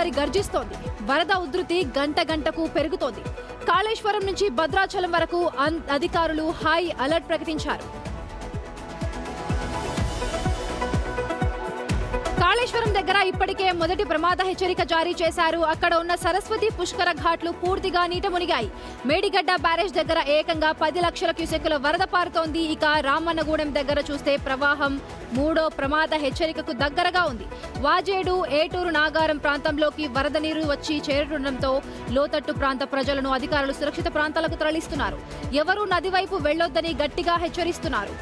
గోదావరి గర్జిస్తోంది. వరద ఉధృతి గంటకు పెరుగుతోంది. కాళేశ్వరం నుంచి భద్రాచలం వరకు అధికారులు హై అలర్ట్ ప్రకటించారు. కాళేశ్వరం దగ్గర ఇప్పటికే మొదటి ప్రమాద హెచ్చరిక జారీ చేశారు. అక్కడ ఉన్న సరస్వతి పుష్కర ఘాట్లు పూర్తిగా నీట మునిగాయి. మేడిగడ్డ బ్యారేజ్ దగ్గర ఏకంగా 10 లక్షల క్యూసెక్కుల వరద పారుతోంది. ఇక రామన్నగూడెం దగ్గర చూస్తే ప్రవాహం 3వ ప్రమాద హెచ్చరికకు దగ్గరగా ఉంది. వాజేడు, ఏటూరు, నాగారం ప్రాంతంలోకి వరద నీరు వచ్చి చేరుతుండటంతో లోతట్టు ప్రాంత ప్రజలను అధికారులు సురక్షిత ప్రాంతాలకు తరలిస్తున్నారు. ఎవరూ నది వైపు వెళ్లొద్దని గట్టిగా హెచ్చరిస్తున్నారు.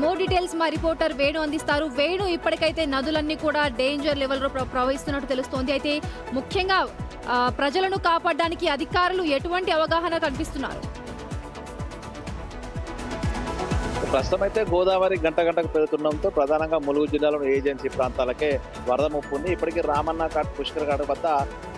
మోర్ డీటెయిల్స్ మా రిపోర్టర్ వేణు అందిస్తారు. వేణు, ఇప్పటికైతే నదులన్నీ కూడా డేంజర్ లెవెల్లో ప్రవహిస్తున్నట్టు తెలుస్తోంది. అయితే ముఖ్యంగా ప్రజలను కాపాడడానికి అధికారులు ఎటువంటి అవగాహన కనిపిస్తున్నారు? ప్రస్తుతం అయితే గోదావరి గంటకు పెరుగుతుండడంతో ప్రధానంగా ములుగు జిల్లాలోని ఏజెన్సీ ప్రాంతాలకే వరద ముప్పు ఉంది. ఇప్పటికీ రామన్న ఘాట్ పుష్కర్ ఘాట్ వద్ద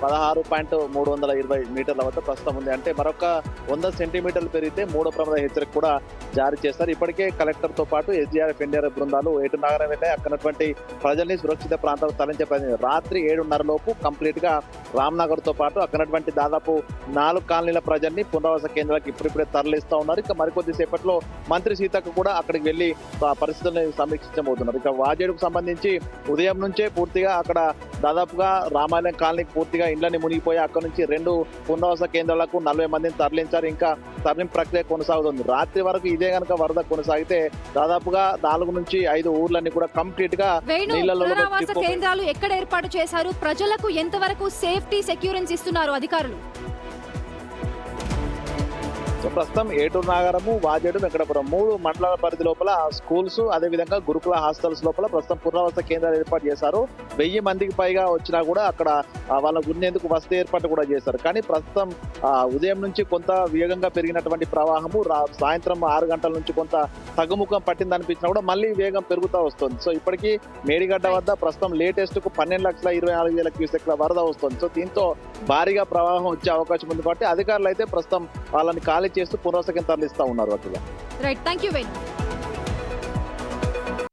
16.320 మీటర్ల వద్ద ప్రస్తుతం ఉంది. అంటే మరొక 100 సెంటీమీటర్లు పెరిగితే 3వ ప్రమాద హెచ్చరిక కూడా జారీ చేస్తారు. ఇప్పటికే కలెక్టర్ తో పాటు ఎస్డీఆర్ఎఫ్, ఎన్డీఆర్ఎఫ్ బృందాలు ఏటూరు నగరం వెళ్ళి అక్కడటువంటి ప్రజల్ని సురక్షిత ప్రాంతాలకు తరలించే ప్రయత్నం. రాత్రి 7:30 లోపు కంప్లీట్ గా రామ్నగర్ తో పాటు అక్కడటువంటి దాదాపు 4 కాలనీల ప్రజల్ని పునరావాస కేంద్రాలకు ఇప్పుడిప్పుడే తరలిస్తూ ఉన్నారు. ఇక మరికొద్ది సేపట్లో మంత్రి సీతక్క కూడా అక్కడికి వెళ్లి పరిస్థితులను సమీక్షించబోతున్నారు. ఇక వాజేడుకు సంబంధించి ఉదయం నుంచే పూర్తిగా అక్కడ దాదాపుగా రామాలయం కాలనీకి పూర్తిగా ఇండ్లని మునిగిపోయి అక్కడ నుంచి 2 పునరావాస కేంద్రాలకు 40 మందిని తరలించారు. ఇంకా తరలింపు ప్రక్రియ కొనసాగుతుంది. రాత్రి వరకు ఇదే కనుక వరద కొనసాగితే దాదాపుగా 4 నుంచి 5 ఊర్లన్నీ కూడా కంప్లీట్ గా నీళ్ళలో కేంద్రాలు ఎక్కడ ఏర్పాటు చేశారు? ప్రజలకు ఎంతవరకు సేఫ్టీ సెక్యూరెన్స్ ఇస్తున్నారు అధికారులు? ప్రస్తుతం ఏటూరు నాగారము, వాజేడు, వెంకటాపురం 3 మండలాల పరిధి లోపల స్కూల్స్, అదేవిధంగా గురుకుల హాస్టల్స్ లోపల ప్రస్తుతం పునరావాస కేంద్రాలు ఏర్పాటు చేశారు. 1000 మందికి పైగా వచ్చినా కూడా అక్కడ వాళ్ళకు ఉండేందుకు వసతి ఏర్పాటు కూడా చేశారు. కానీ ప్రస్తుతం ఉదయం నుంచి కొంత వేగంగా పెరిగినటువంటి ప్రవాహము సాయంత్రం 6 గంటల నుంచి కొంత తగ్గుముఖం పట్టింది అనిపించినా కూడా మళ్ళీ వేగం పెరుగుతూ వస్తుంది. సో ఇప్పటికీ మేడిగడ్డ వద్ద ప్రస్తుతం లేటెస్ట్ కు 12,24,000 క్యూసెక్ల వరద వస్తుంది. సో దీంతో భారీగా ప్రవాహం వచ్చే అవకాశం ఉంది కాబట్టి అధికారులు అయితే ప్రస్తుతం వాళ్ళని ఖాళీ చేస్తూ పునరావాస కేంద్రాలు తరలిస్తా ఉన్నారు. Right, thank you Venu.